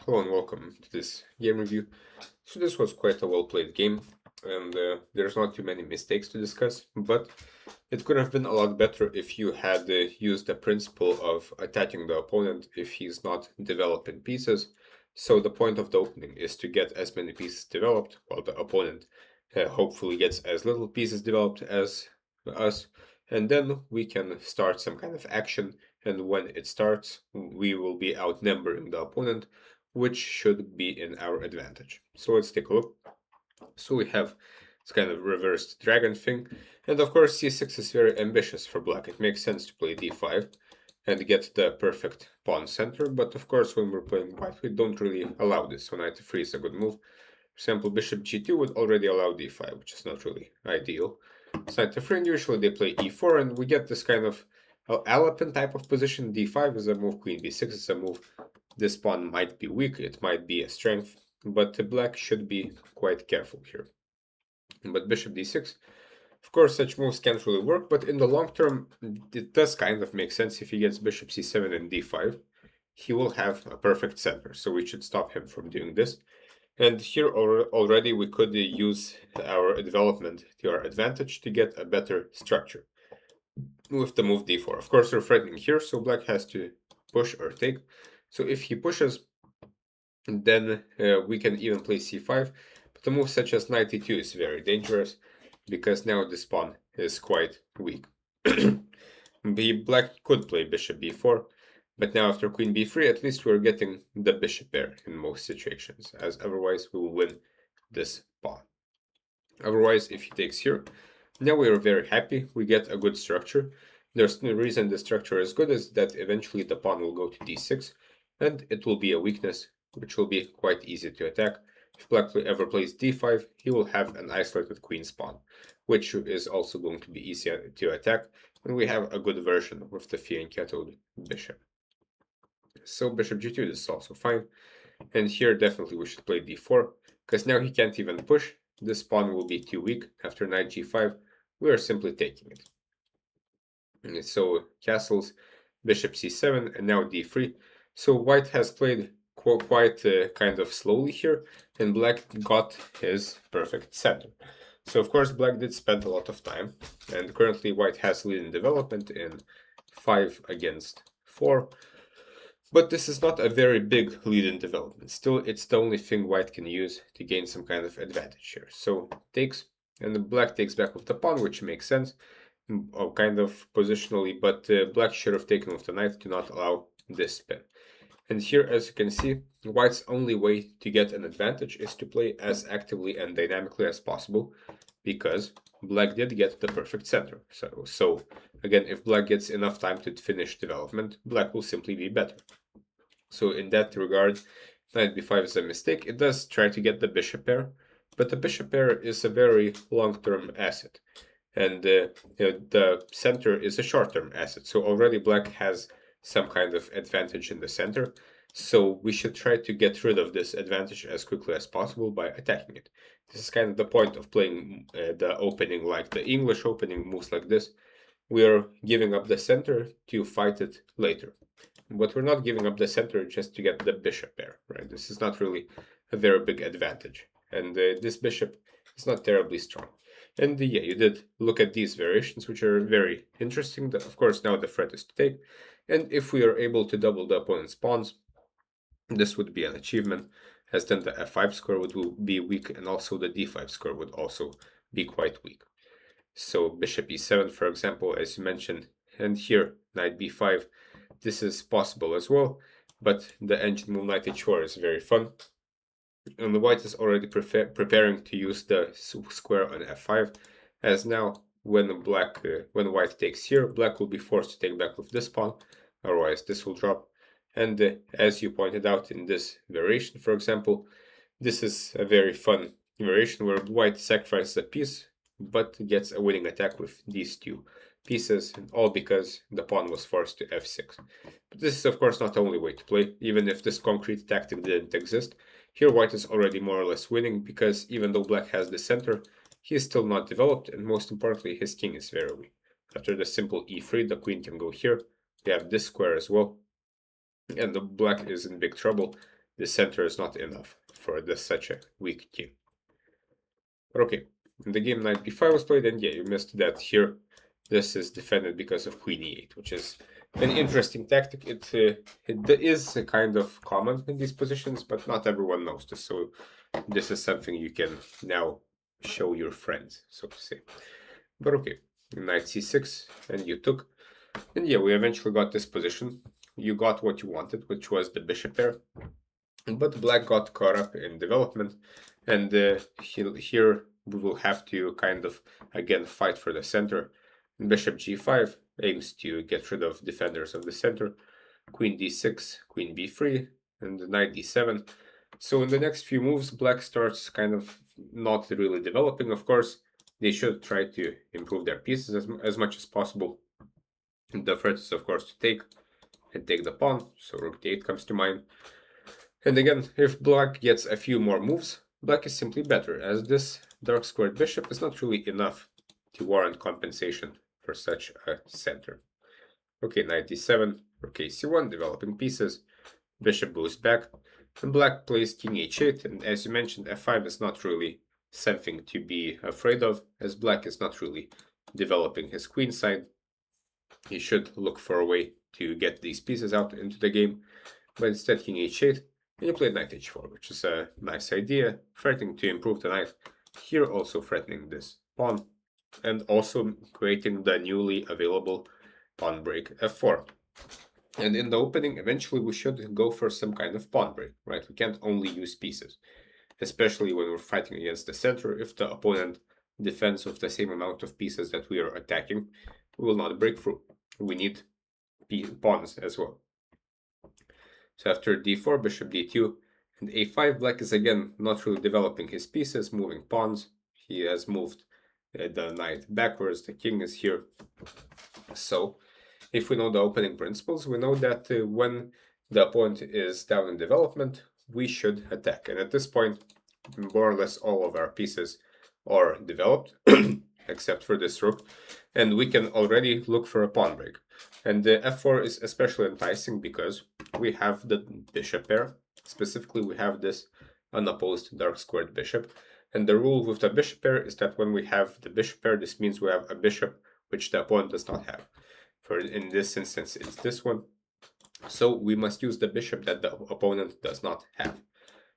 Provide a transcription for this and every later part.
Hello and welcome to this game review. So this was quite a well-played game, and there's not too many mistakes to discuss, but it could have been a lot better if you had used the principle of attacking the opponent if he's not developing pieces. So the point of the opening is to get as many pieces developed, while the opponent hopefully gets as little pieces developed as us, and then we can start some kind of action, and when it starts, we will be outnumbering the opponent, which should be in our advantage. So let's take a look. So we have this kind of reversed dragon thing. And of course, c6 is very ambitious for black. It makes sense to play d5 and get the perfect pawn center. But of course, when we're playing white, we don't really allow this. So knight f3 is a good move. For example, bishop g2 would already allow d5, which is not really ideal. So knight f3, and usually they play e4, and we get this kind of Alapin type of position. d5 is a move, queen b6 is a move. This pawn might be weak, it might be a strength, but the black should be quite careful here. But bishop d6, of course, such moves can't really work, but in the long term, it does kind of make sense. If he gets bishop c7 and d5, he will have a perfect center, so we should stop him from doing this. And here already we could use our development to our advantage to get a better structure with the move d4. Of course, we're threatening here, so black has to push or take. So if he pushes, then we can even play c5. But a move such as knight e2 is very dangerous, because now this pawn is quite weak. Black could play bishop b4, but now after queen b3, at least we're getting the bishop pair in most situations, as otherwise we will win this pawn. Otherwise, if he takes here, now we are very happy, we get a good structure. There's no reason the structure is good is that eventually the pawn will go to d6, and it will be a weakness, which will be quite easy to attack. If black ever plays d5, he will have an isolated queen's pawn, which is also going to be easy to attack, and we have a good version with the fianchettoed bishop. So bishop g2 is also fine, and here definitely we should play d4, because now he can't even push. This pawn will be too weak. After knight g5, we are simply taking it. And so castles, bishop c7, and now d3. So white has played quite kind of slowly here, and black got his perfect center. So of course black did spend a lot of time, and currently white has lead in development in 5 against 4. But this is not a very big lead in development. Still, it's the only thing white can use to gain some kind of advantage here. So takes, and the black takes back with the pawn, which makes sense, or kind of positionally, but black should have taken with the knight to not allow this spin. And here, as you can see, white's only way to get an advantage is to play as actively and dynamically as possible, because black did get the perfect center. So again, if black gets enough time to finish development, black will simply be better. So in that regard, knight b5 is a mistake. It does try to get the bishop pair, but the bishop pair is a very long-term asset. And the center is a short-term asset. So already black has some kind of advantage in the center. So we should try to get rid of this advantage as quickly as possible by attacking it. This is kind of the point of playing the opening like the English opening, moves like this. We are giving up the center to fight it later. But we're not giving up the center just to get the bishop pair, right? This is not really a very big advantage. And this bishop is not terribly strong. And yeah, you did look at these variations, which are very interesting. Of course, now the threat is to take. And if we are able to double the opponent's pawns, this would be an achievement, as then the f5 square would be weak, and also the d5 square would also be quite weak. So bishop e7, for example, as you mentioned, and here knight b5, this is possible as well, but the engine move knight h4 is very fun. And the white is already preparing to use the square on f5, as now when white takes here, black will be forced to take back with this pawn, otherwise this will drop. And as you pointed out in this variation, for example, this is a very fun variation where white sacrifices a piece but gets a winning attack with these two pieces, all because the pawn was forced to f6. But this is of course not the only way to play, even if this concrete tactic didn't exist. Here white is already more or less winning, because even though black has the center, he is still not developed, and most importantly his king is very weak. After the simple e3, the queen can go here, we have this square as well, and the black is in big trouble, the center is not enough for such a weak king. But okay, in the game knight b5 was played, and yeah, you missed that here. This is defended because of queen e8, which is an interesting tactic. It is a kind of common in these positions, but not everyone knows this. So this is something you can now show your friends, so to say. But okay, knight c6, and you took. And yeah, we eventually got this position. You got what you wanted, which was the bishop pair. But black got caught up in development, and here we will have to kind of again fight for the center. Bishop g5 aims to get rid of defenders of the center. Queen d6, queen b3, and knight d7. So in the next few moves, black starts kind of not really developing. Of course, they should try to improve their pieces as much as possible. The threat is, of course, to take and take the pawn. So rook d8 comes to mind. And again, if black gets a few more moves, black is simply better, as this dark squared bishop is not really enough to warrant compensation for such a center. Okay, knight d7, rook c1, developing pieces, bishop goes back, and black plays king h8, and as you mentioned, f5 is not really something to be afraid of, as black is not really developing his queen side. He should look for a way to get these pieces out into the game, but instead king h8, and you played knight h4, which is a nice idea, threatening to improve the knight, here also threatening this pawn, and also creating the newly available pawn break f4. And in the opening, eventually we should go for some kind of pawn break, right? We can't only use pieces, especially when we're fighting against the center. If the opponent defends with the same amount of pieces that we are attacking, we will not break through. We need pawns as well. So after d4, bishop d2, and a5, black is again not really developing his pieces, moving pawns. He has moved the knight backwards, the king is here. So if we know the opening principles, we know that when the opponent is down in development, we should attack. And at this point, more or less all of our pieces are developed, except for this rook, and we can already look for a pawn break. And the f4 is especially enticing because we have the bishop pair. Specifically, we have this unopposed dark squared bishop. And the rule with the bishop pair is that when we have the bishop pair, this means we have a bishop which the opponent does not have. In this instance, it's this one. So we must use the bishop that the opponent does not have.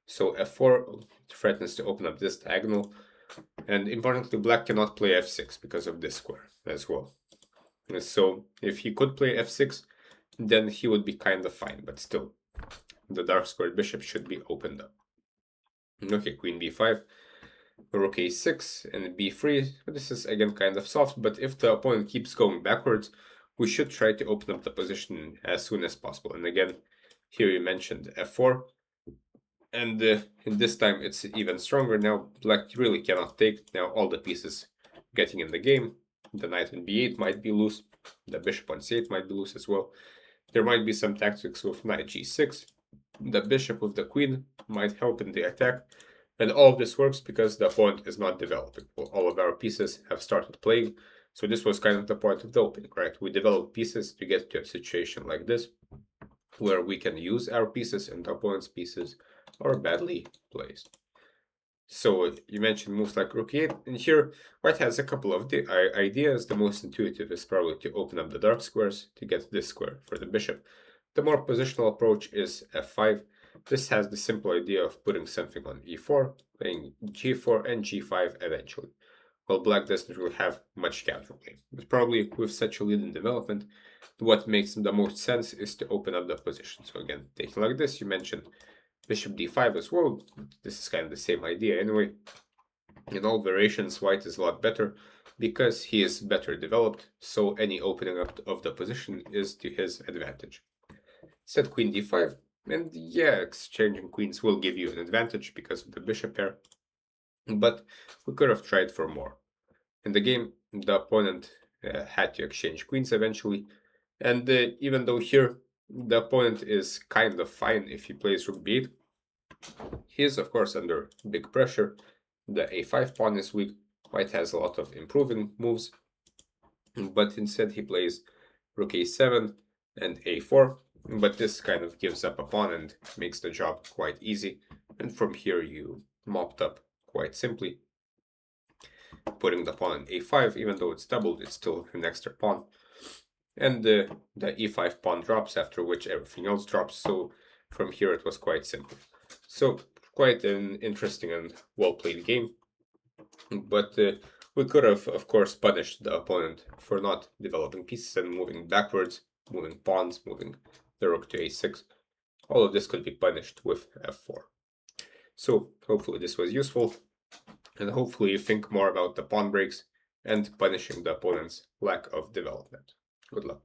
So f4 threatens to open up this diagonal. And importantly, black cannot play f6 because of this square as well. So if he could play f6, then he would be kind of fine, but still, the dark squared bishop should be opened up. Okay, queen b5, rook a6, and b3. This is again kind of soft, but if the opponent keeps going backwards, we should try to open up the position as soon as possible. And again, here you mentioned f4, and in this time it's even stronger. Now black really cannot take. Now all the pieces getting in the game. The knight on b8 might be loose. The bishop on c8 might be loose as well. There might be some tactics with knight g6. The bishop with the queen might help in the attack. And all of this works because the opponent is not developing. Well, all of our pieces have started playing. So this was kind of the point of the opening, right? We develop pieces to get to a situation like this, where we can use our pieces and the opponent's pieces are badly placed. So you mentioned moves like rook e8, and here white has a couple of ideas. The most intuitive is probably to open up the dark squares to get this square for the bishop. The more positional approach is f5. This has the simple idea of putting something on e4, playing g4 and g5 eventually. Well, black doesn't really have much counterplay, but probably with such a lead in development, what makes the most sense is to open up the position. So again, taking like this, you mentioned bishop d5 as well. This is kind of the same idea anyway. In all variations, white is a lot better because he is better developed, so any opening up of the position is to his advantage. Set queen d5, and yeah, exchanging queens will give you an advantage because of the bishop pair, but we could have tried for more. In the game, the opponent had to exchange queens eventually, and even though here the opponent is kind of fine if he plays rook b8, he is of course under big pressure. The a5 pawn is weak. White has a lot of improving moves, but instead he plays rook a7 and a4. but this kind of gives up a pawn and makes the job quite easy. And from here you mopped up quite simply, putting the pawn on a5. Even though it's doubled, it's still an extra pawn. And the e5 pawn drops, after which everything else drops. So from here it was quite simple. So quite an interesting and well-played game. But we could have, of course, punished the opponent for not developing pieces and moving backwards, moving pawns, moving the rook to a6. All of this could be punished with f4. So hopefully this was useful, and hopefully you think more about the pawn breaks and punishing the opponent's lack of development. Good luck.